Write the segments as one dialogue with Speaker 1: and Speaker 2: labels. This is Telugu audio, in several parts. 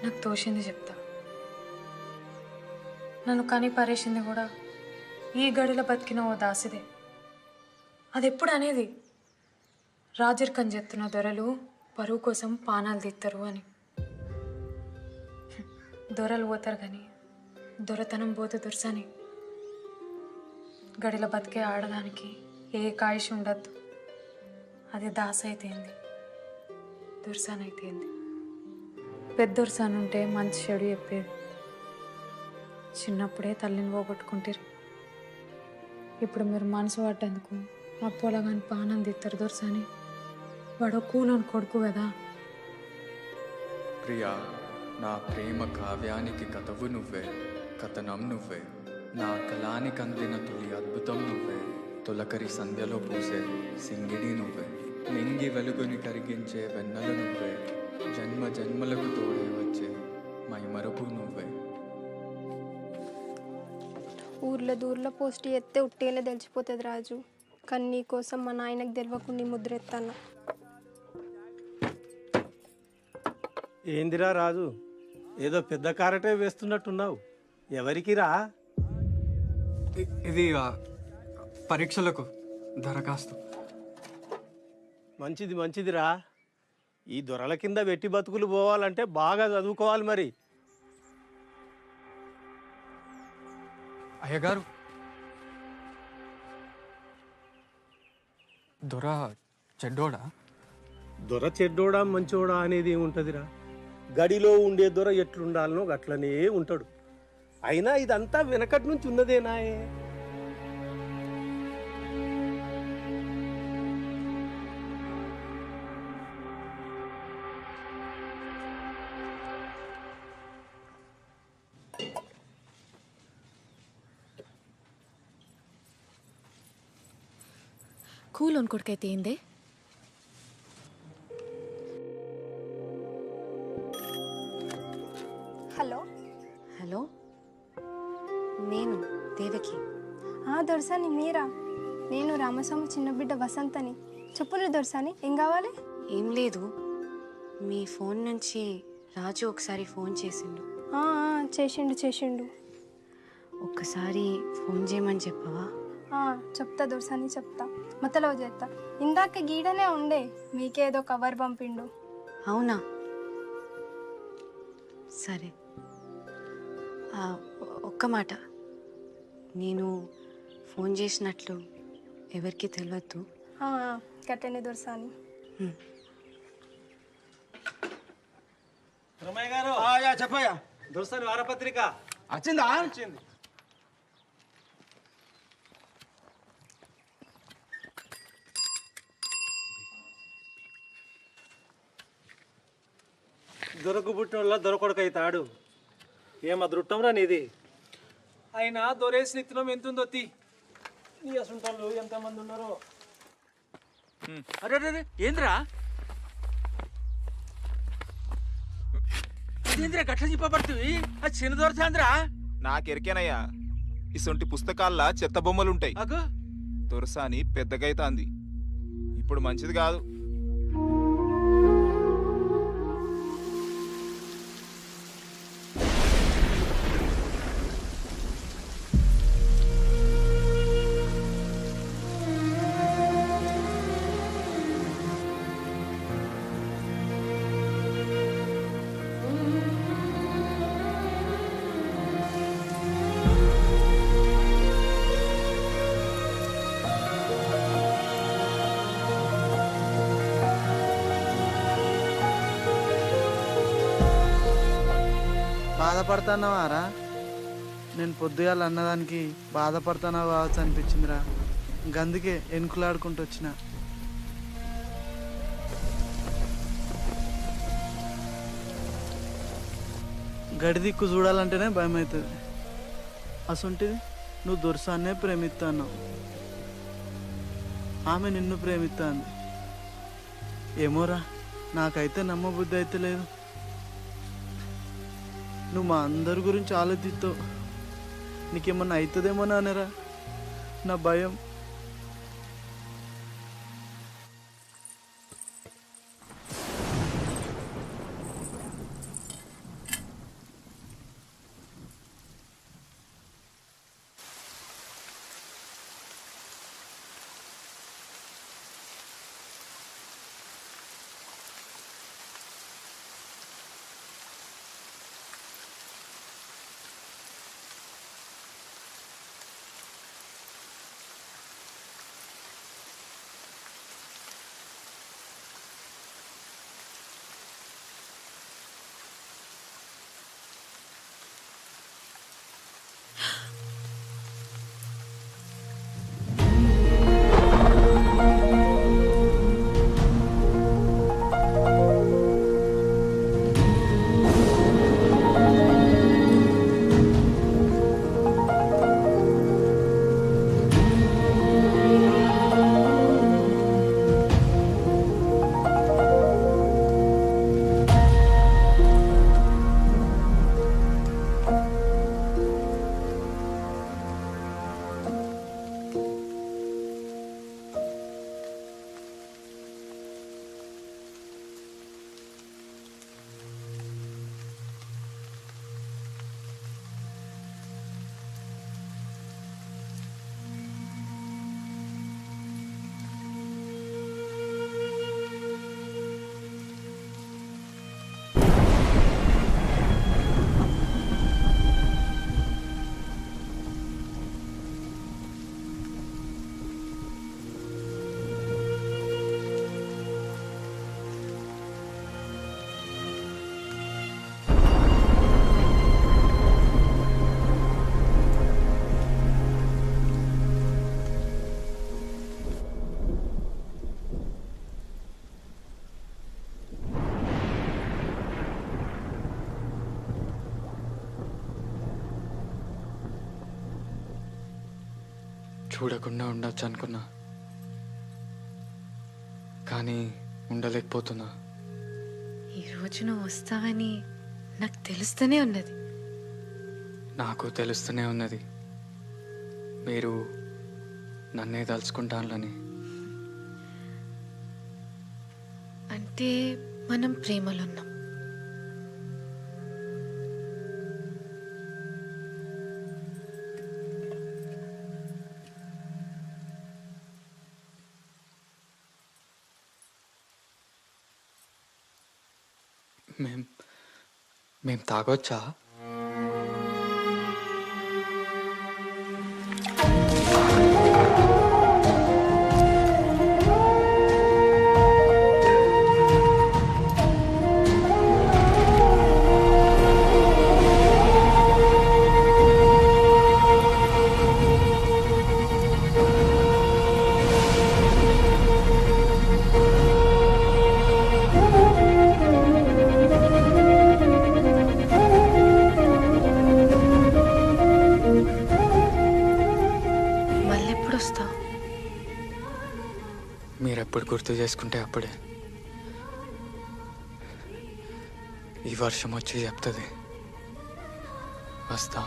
Speaker 1: నాకు తోచింది చెప్తా. నన్ను కని పరేసింది కూడా ఈ గడిలో బతికిన ఓ దాసిదే. అది ఎప్పుడు అనేది రాజరికం చెప్తున్న దొరలు పరువు కోసం పానాలు తీస్తారు అని. దొరలు పోతారు కానీ దొరతనం పోతే దుర్సని. గడిలో బతికే ఆడదానికి ఏ కాయిష్ ఉండద్దు. అది దాస అయితేంది, దుర్సాన్ అయితేంది. పెద్ద దుర్సాన్ ఉంటే మంచి చెడు చెప్పేది. చిన్నప్పుడే తల్లిని పోగొట్టుకుంటారు. ఇప్పుడు మీరు మనసు పడ్డందుకు అప్పోలా కానీ పానం తీస్తారు దుర్సాని. వాడు కూలోని కొడుకు కదా.
Speaker 2: ప్రియా, నా ప్రేమ కావ్యానికి కథవు నువ్వే, కథనం నువ్వే. నా కళానికి అందిన తొలి అద్భుతం నువ్వే. తొలకరి సంధ్యలో పూసే సింగిడి నువ్వే. నింగి వెలుగుని కరిగించే వెన్నెల నువ్వే. జన్మ జన్మలకు తోడే వచ్చే మైమరపు నువ్వే.
Speaker 3: ఊర్లో దూర్లో పోస్ట్ ఎత్తే ఉట్టేనే తెలిసిపోతుంది రాజు. కానీ నీ కోసం మా నాయనకు తెలియకుండా ముద్ర ఎత్తాను.
Speaker 4: ఏందిరా రాజు, ఏదో పెద్ద కారటే వేస్తున్నట్టున్నావు. ఎవరికి రా?
Speaker 2: ఇది పరీక్షలకు దరఖాస్తు.
Speaker 4: మంచిది మంచిదిరా. ఈ దొరల కింద వెట్టి బతుకులు పోవాలంటే బాగా చదువుకోవాలి మరి.
Speaker 2: అయ్యగారు, దొర చెడ్డోడా?
Speaker 4: దొర చెడ్డోడా మంచోడా అనేది ఏముంటుందిరా. గడిలో ఉండే దొర ఎట్లుండాలనో అట్లనే ఉంటాడు. అయినా ఇదంతా వెనకటి నుంచి ఉన్నదేనాయే.
Speaker 5: కూలోని కొడుకైతే ఏందే?
Speaker 3: హలో
Speaker 5: హలో, నేను దేవకి.
Speaker 3: దొరసాని మీరా? నేను రామస్వామి చిన్న బిడ్డ వసంతని. చెప్పులు దొరసాని, ఏం కావాలి?
Speaker 5: ఏం లేదు, మీ ఫోన్ నుంచి రాజు ఒకసారి ఫోన్ చేసిండు.
Speaker 3: చేసిండు.
Speaker 5: ఒక్కసారి ఫోన్ చేయమని చెప్పవా?
Speaker 3: చెప్తా దొరసాని, చెప్తా. మతలో చేస్తా. ఇందాక గీడనే ఉండే, మీకేదో కవర్ పంపిండు.
Speaker 5: అవునా, సరే. ఒక్క మాట, నేను ఫోన్ చేసినట్లు ఎవరికి తెలియద్దు.
Speaker 3: కట్టనే దొరసాని.
Speaker 4: రమయ్య గారు, చెప్పయ్యా. దొరసాని వారపత్రిక
Speaker 6: వచ్చిందా?
Speaker 4: వచ్చింది. దొరకు పుట్టిన దొరకొడక అవుతాడు. ఏం అదృష్టంరా నీది.
Speaker 6: అయినా దొరేసి నిత్యం ఎంతుందో తీ. నీ అసంటోళ్ళు ఎంతమంది ఉన్నారో. అరే ఏంద్రా ఇదేంద్రా గట్ల చెప్పబడుతుంది? అది చిన్న దొరసాంద్రా.
Speaker 7: నాకెరికేనయ్యా, ఇసొంటి పుస్తకాల్లో చెత్త బొమ్మలుంటాయి.
Speaker 6: అగో
Speaker 7: దొరసాని పెద్దగైతాంది, ఇప్పుడు మంచిది కాదు.
Speaker 8: బాధపడుతున్నావారా? నేను పొద్దుగాల అన్నదానికి బాధపడుతున్నావు కావచ్చు అనిపించిందిరా. గందుకే ఎనుకులాడుకుంటూ వచ్చిన. గడి దిక్కు చూడాలంటేనే భయం అవుతుంది. అసొంటిది నువ్వు దొరసాన్నే ప్రేమిస్తాను, ఆమె నిన్ను ప్రేమిస్తాను. ఏమోరా, నాకైతే నమ్మబుద్ధి అయితే లేదు. నువ్వు మా అందరి గురించి ఆలోచిస్తావు. నీకేమన్నా అవుతుందేమో నానేరా, నా భయం.
Speaker 2: చూడకుండా ఉండొచ్చు అనుకున్నా, కానీ ఉండలేకపోతున్నా.
Speaker 5: ఈరోజు నువ్వు వస్తావని నాకు తెలుస్తూనే ఉన్నది.
Speaker 2: నాకు తెలుస్తూనే ఉన్నది మీరు నన్నే తలుచుకుంటానని.
Speaker 5: అంటే మనం ప్రేమలో ఉన్నాం.
Speaker 2: మేం తాగొచ్చా?
Speaker 5: మళ్ళెప్పుడు వస్తావు?
Speaker 2: మీరెప్పుడు గుర్తు చేసుకుంటే అప్పుడే. ఈ వర్షం వచ్చి చెప్తుంది వస్తా.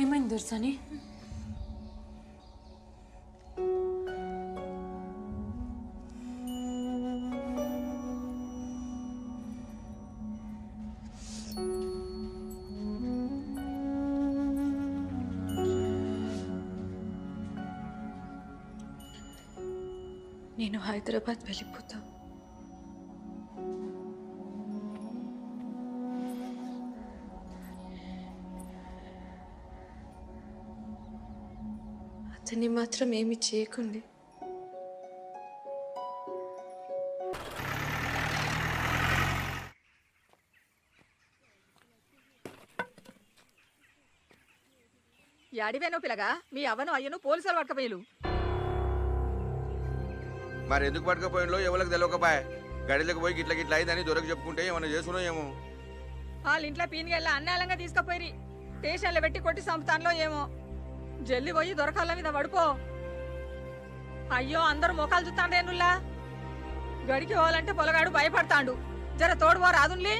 Speaker 1: ఏమైంది దుర్సాని?
Speaker 5: నేను హైదరాబాద్ వెళ్ళిపోతా. అతన్ని మాత్రం ఏమి చేయకండి.
Speaker 9: యాడివేనో పిల్లగా మీ అవ్వను అయ్యను పోలీసులు పట్టకపోయారు.
Speaker 10: మరి ఎందుకు పట్టుకపోయినలో ఎవరికి తెలియకపోయా. గడిలోకి పోయి గిట్ల గిట్ల అయిందని దొరకు చెప్పుకుంటే ఏమన్నా చేసుకున్నాం ఏమో.
Speaker 9: వాళ్ళ ఇంట్లో పీనిగెళ్ళ అన్నాలంగా తీసుకుపోయి స్టేషన్లో పెట్టి కొట్టి సంపుతాన్లో ఏమో. జల్లి పోయి దొరకాల మీద పడిపో. అయ్యో అందరూ మొఖాలు చూస్తాండేనుల్లా. గడికి పోవాలంటే పొలగాడు భయపడతాండు. జర తోడు పో రాదున్లీ.